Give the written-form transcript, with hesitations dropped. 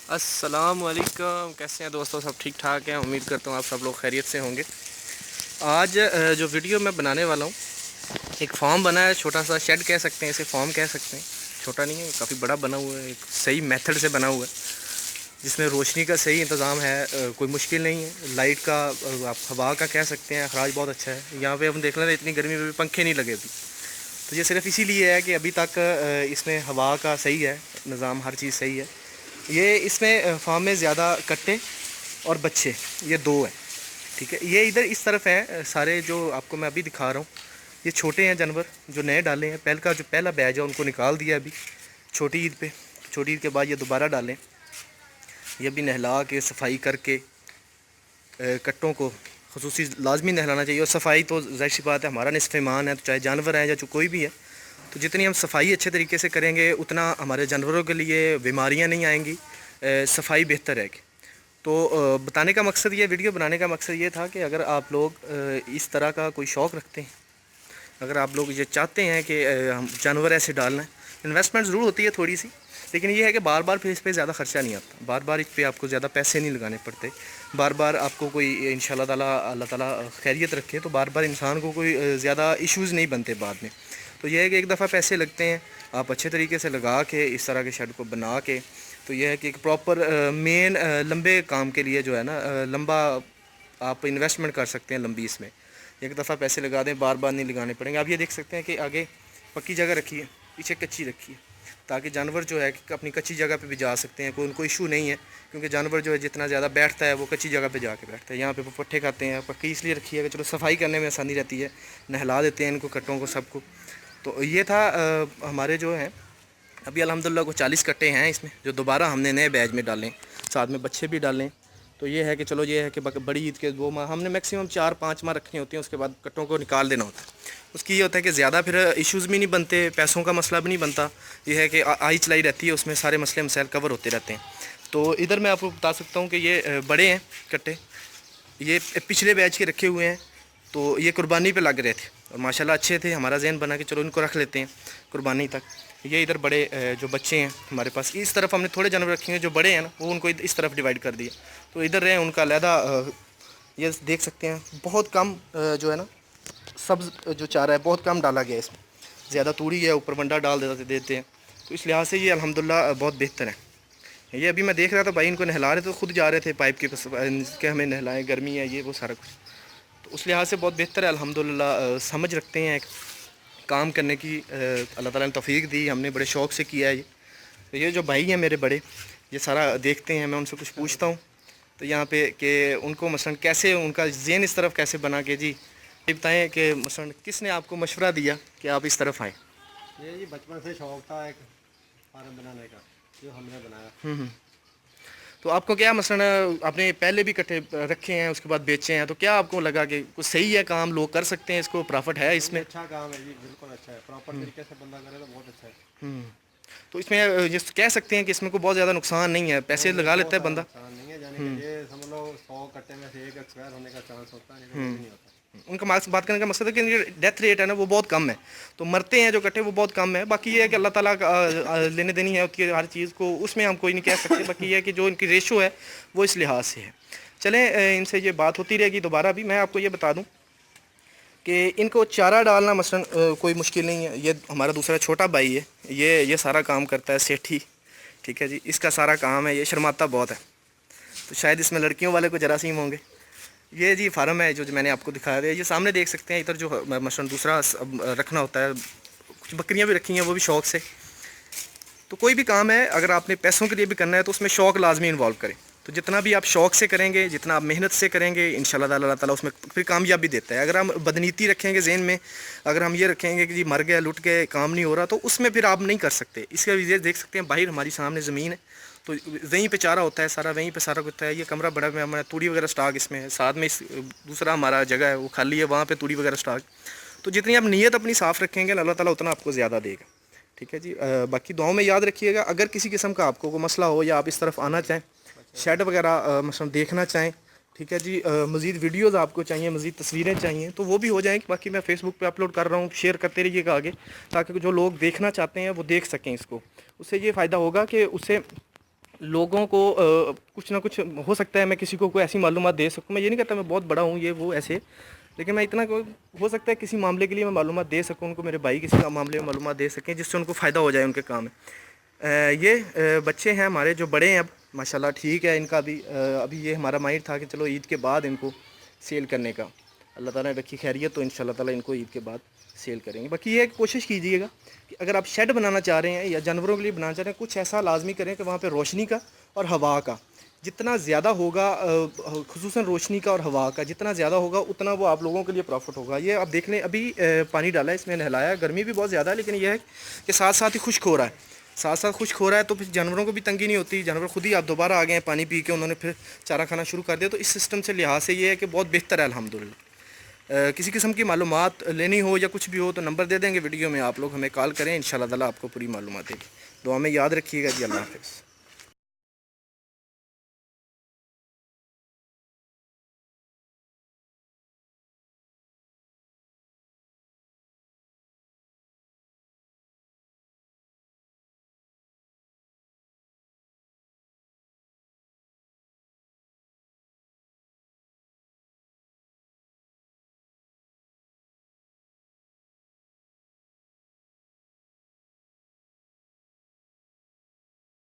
السلام علیکم، کیسے ہیں دوستوں؟ سب ٹھیک ٹھاک ہیں؟ امید کرتا ہوں آپ سب لوگ خیریت سے ہوں گے۔ آج جو ویڈیو میں بنانے والا ہوں، ایک فارم بنا ہے، چھوٹا سا شیڈ کہہ سکتے ہیں، اسے فارم کہہ سکتے ہیں۔ چھوٹا نہیں ہے، کافی بڑا بنا ہوا ہے، ایک صحیح میتھڈ سے بنا ہوا ہے جس میں روشنی کا صحیح انتظام ہے، کوئی مشکل نہیں ہے۔ لائٹ کا، آپ ہوا کا کہہ سکتے ہیں، اخراج بہت اچھا ہے۔ یہاں پہ ہم دیکھ رہے ہیں اتنی گرمی میں بھی پنکھے نہیں لگے ابھی، تو یہ صرف اسی لیے ہے کہ ابھی تک اس میں ہوا کا صحیح ہے نظام، ہر چیز صحیح ہے۔ یہ اس میں فارم میں زیادہ کٹے اور بچے یہ دو ہیں، ٹھیک ہے۔ یہ ادھر اس طرف ہیں سارے، جو آپ کو میں ابھی دکھا رہا ہوں۔ یہ چھوٹے ہیں جانور جو نئے ڈالے ہیں، پہلا بیچ ہے ان کو نکال دیا ابھی چھوٹی عید پہ۔ چھوٹی عید کے بعد یہ دوبارہ ڈالیں، یہ بھی نہلا کے صفائی کر کے کٹوں کو خصوصی لازمی نہلانا چاہیے۔ اور صفائی تو ظاہر سی بات ہے ہمارا نصف ایمان ہے، تو چاہے جانور ہیں یا جو کوئی بھی ہے، تو جتنی ہم صفائی اچھے طریقے سے کریں گے اتنا ہمارے جانوروں کے لیے بیماریاں نہیں آئیں گی، صفائی بہتر ہے گی۔ تو بتانے کا مقصد، یہ ویڈیو بنانے کا مقصد یہ تھا کہ اگر آپ لوگ اس طرح کا کوئی شوق رکھتے ہیں، اگر آپ لوگ یہ چاہتے ہیں کہ ہم جانور ایسے ڈالنا ہے، انویسٹمنٹ ضرور ہوتی ہے تھوڑی سی، لیکن یہ ہے کہ بار بار پھر اس پہ زیادہ خرچہ نہیں آتا، بار بار اس پہ آپ کو زیادہ پیسے نہیں لگانے پڑتے، بار بار آپ کو کوئی انشاءاللہ تعالیٰ اللہ تعالیٰ خیریت رکھے تو بار بار انسان کو کوئی زیادہ ایشوز نہیں بنتے بعد میں۔ تو یہ ہے کہ ایک دفعہ پیسے لگتے ہیں، آپ اچھے طریقے سے لگا کے اس طرح کے شیڈ کو بنا کے، تو یہ ہے کہ ایک پراپر مین لمبے کام کے لیے جو ہے نا، لمبا آپ انویسٹمنٹ کر سکتے ہیں لمبی، اس میں ایک دفعہ پیسے لگا دیں، بار بار نہیں لگانے پڑیں گے۔ آپ یہ دیکھ سکتے ہیں کہ آگے پکی جگہ رکھی ہے، پیچھے کچی رکھی ہے، تاکہ جانور جو ہے کہ اپنی کچی جگہ پہ بھی جا سکتے ہیں، کوئی ان کو ایشو نہیں ہے، کیونکہ جانور جو ہے جتنا زیادہ بیٹھتا ہے وہ کچی جگہ پہ جا کے بیٹھتا ہے۔ یہاں پہ وہ پٹھے کھاتے ہیں، پکی اس لیے رکھی ہے کہ چلو صفائی کرنے میں آسانی رہتی ہے، نہلا دیتے ہیں ان کو، کٹوں کو سب کو۔ تو یہ تھا ہمارے جو ہیں ابھی الحمدللہ کو 40 کٹے ہیں اس میں، جو دوبارہ ہم نے نئے بیچ میں ڈالیں، ساتھ میں بچے بھی ڈالیں۔ تو یہ ہے کہ چلو، یہ ہے کہ بڑی عید کے 2 ماہ ہم نے میکسیمم 4-5 ماہ رکھنی ہوتی ہیں، اس کے بعد کٹوں کو نکال دینا ہوتا ہے۔ اس کی یہ ہوتا ہے کہ زیادہ پھر ایشوز بھی نہیں بنتے، پیسوں کا مسئلہ بھی نہیں بنتا، یہ ہے کہ آئی چلائی رہتی ہے، اس میں سارے مسئلے مسائل کور ہوتے رہتے ہیں۔ تو ادھر میں آپ کو بتا سکتا ہوں کہ یہ بڑے ہیں کٹے، یہ پچھلے بیچ کے رکھے ہوئے ہیں، تو یہ قربانی پہ لگ رہے تھے اور ماشاءاللہ اچھے تھے، ہمارا ذہن بنا کہ چلو ان کو رکھ لیتے ہیں قربانی تک۔ یہ ادھر بڑے جو بچے ہیں ہمارے پاس، اس طرف ہم نے تھوڑے جانور رکھے ہیں، جو بڑے ہیں نا وہ ان کو اس طرف ڈیوائڈ کر دیا، تو ادھر رہے ان کا علیحدہ۔ یہ دیکھ سکتے ہیں بہت کم جو ہے نا سبز جو چارہ ہے بہت کم ڈالا گیا ہے، اس میں زیادہ توڑی ہے، اوپر منڈا ڈال دیتے ہیں، تو اس لحاظ سے یہ الحمدللہ بہت بہتر ہے۔ یہ ابھی میں دیکھ رہا تھا بھائی ان کو نہلا رہے تھے، خود جا رہے تھے پائپ کے ہمیں نہلائیں، گرمی ہے یہ وہ سارا کچھ، تو اس لحاظ سے بہت بہتر ہے الحمدللہ۔ سمجھ رکھتے ہیں ایک کام کرنے کی، اللہ تعالیٰ نے توفیق دی، ہم نے بڑے شوق سے کیا ہے یہ۔ تو یہ جو بھائی ہیں میرے بڑے، یہ سارا دیکھتے ہیں، میں ان سے کچھ پوچھتا ہوں تو یہاں پہ کہ ان کو مثلا کیسے ان کا ذہن اس طرف کیسے بنا کہ جی یہ بتائیں کہ مثلا کس نے آپ کو مشورہ دیا کہ آپ اس طرف آئیں؟ یہ جی بچپن سے شوق تھا ایک فارم بنانے کا، جو ہم نے بنایا۔ تو آپ کو کیا مثلا، آپ نے پہلے بھی کٹھے رکھے ہیں اس کے بعد بیچے ہیں، تو کیا آپ کو لگا کہ کچھ صحیح ہے کام، لوگ کر سکتے ہیں اس کو، پرافٹ ہے اس نہیں میں؟ اچھا کام ہے جی، بالکل اچھا ہے، پراپر طریقے سے بندہ کرے تو بہت اچھا ہے۔ تو اس میں یہ کہہ سکتے ہیں کہ اس میں کوئی بہت زیادہ نقصان نہیں ہے، پیسے نہیں نہیں، لگا بہت لیتا ہے زیادہ بندہ۔ نقصان نہیں ہے، یعنی کہ یہ سمجھ لو 100 کٹے میں سے ایک ایکسپائر ہونے کا چانس ہوتا ہے، لیکن وہ بھی نہیں ہوتا۔ ان کا بات کرنے کا مقصد ہے کہ ان کی ڈیتھ ریٹ ہے نا وہ بہت کم ہے، تو مرتے ہیں جو کٹے وہ بہت کم ہے۔ باقی یہ ہے کہ اللہ تعالیٰ کا لینے دینی ہے ہوتی ہے ہر چیز کو، اس میں ہم کوئی نہیں کہہ سکتے۔ باقی یہ ہے کہ جو ان کی ریشو ہے وہ اس لحاظ سے ہے۔ چلیں ان سے یہ بات ہوتی رہے گی دوبارہ بھی۔ میں آپ کو یہ بتا دوں کہ ان کو چارہ ڈالنا مثلا کوئی مشکل نہیں ہے۔ یہ ہمارا دوسرا چھوٹا بھائی ہے، یہ سارا کام کرتا ہے، سیٹھی، ٹھیک ہے جی، اس کا سارا کام ہے، یہ شرماتا بہت ہے، تو شاید اس میں لڑکیوں والے کو جراثیم ہوں گے۔ یہ جی فارم ہے جو میں نے آپ کو دکھایا دیا، یہ سامنے دیکھ سکتے ہیں۔ ادھر جو مثلا دوسرا رکھنا ہوتا ہے، کچھ بکریاں بھی رکھی ہیں وہ بھی شوق سے۔ تو کوئی بھی کام ہے اگر آپ نے پیسوں کے لیے بھی کرنا ہے تو اس میں شوق لازمی انوالو کریں، تو جتنا بھی آپ شوق سے کریں گے، جتنا آپ محنت سے کریں گے، انشاءاللہ اللہ تعالیٰ اس میں پھر کامیابی دیتا ہے۔ اگر ہم بدنیتی رکھیں گے ذہن میں، اگر ہم یہ رکھیں گے کہ جی مر گیا لٹ کے کام نہیں ہو رہا، تو اس میں پھر آپ نہیں کر سکتے۔ اس کے وجہ دیکھ سکتے ہیں باہر ہماری سامنے زمین ہے، تو وہیں پہ چارہ ہوتا ہے سارا، وہیں پہ سارا کچھ ہے۔ یہ کمرہ بڑا میں ہمارا توڑی وغیرہ سٹاک اس میں ہے، ساتھ میں دوسرا ہمارا جگہ ہے وہ خالی ہے، وہاں پہ توڑی وغیرہ سٹاک۔ تو جتنی آپ نیت اپنی صاف رکھیں گے اللہ تعالیٰ اتنا آپ کو زیادہ دے گا، ٹھیک ہے جی۔ باقی دعاؤں میں یاد رکھیے گا، اگر کسی قسم کا آپ کو کوئی مسئلہ ہو یا آپ اس طرف آنا چاہیں، شیڈ وغیرہ مثلا دیکھنا چاہیں، ٹھیک ہے جی، مزید ویڈیوز آپ کو چاہیے، مزید تصویریں چاہیے، تو وہ بھی ہو جائیں گی۔ باقی میں فیس بک پہ اپلوڈ کر رہا ہوں، شیئر کرتے رہیے گا آگے، تاکہ جو لوگ دیکھنا چاہتے ہیں وہ دیکھ سکیں اس کو۔ اس سے یہ فائدہ ہوگا کہ اس سے لوگوں کو کچھ نہ کچھ ہو سکتا ہے میں کسی کو کوئی ایسی معلومات دے سکوں. میں یہ نہیں کہتا میں بہت بڑا ہوں یہ وہ ایسے, لیکن میں اتنا ہو سکتا ہے کسی معاملے کے لیے میں معلومات دے سکوں ان کو, میرے بھائی کسی کا معاملے میں معلومات دے سکیں جس سے ان کو فائدہ ہو جائے ان کے کام میں. یہ بچے ہیں ہمارے جو بڑے ہیں اب ماشاءاللہ ٹھیک ہے, ان کا بھی ابھی یہ ہمارا مائنڈ تھا کہ چلو عید کے بعد ان کو سیل کرنے کا, اللہ تعالیٰ نے رکھی خیریت تو انشاءاللہ تعالیٰ ان کو عید کے بعد سیل کریں گے. باقی یہ کوشش کیجیے گا کہ اگر آپ شیڈ بنانا چاہ رہے ہیں یا جانوروں کے لیے بنانا چاہ رہے ہیں, کچھ ایسا لازمی کریں کہ وہاں پہ روشنی کا اور ہوا کا جتنا زیادہ ہوگا, خصوصاً روشنی کا اور ہوا کا جتنا زیادہ ہوگا اتنا وہ آپ لوگوں کے لیے پروفٹ ہوگا. یہ آپ دیکھ لیں ابھی پانی ڈالا ہے اس میں, نہلایا, گرمی بھی بہت زیادہ ہے, لیکن یہ ہے کہ ساتھ ساتھ ہی خشک ہو رہا ہے, ساتھ ساتھ خشک ہو رہا ہے تو پھر جانوروں کو بھی تنگی نہیں ہوتی. جانور خود ہی آپ دوبارہ آ گئے ہیں پانی پی کے, انہوں نے پھر چارہ کھانا شروع کر دیا. تو اس سسٹم سے لحاظ سے یہ ہے کہ بہت بہتر ہے الحمدللہ. کسی قسم کی معلومات لینی ہو یا کچھ بھی ہو تو نمبر دے دیں گے ویڈیو میں, آپ لوگ ہمیں کال کریں, انشاءاللہ تعالیٰ آپ کو پوری معلومات دیں گے. دعا میں یاد رکھیے گا جی. اللہ حافظ.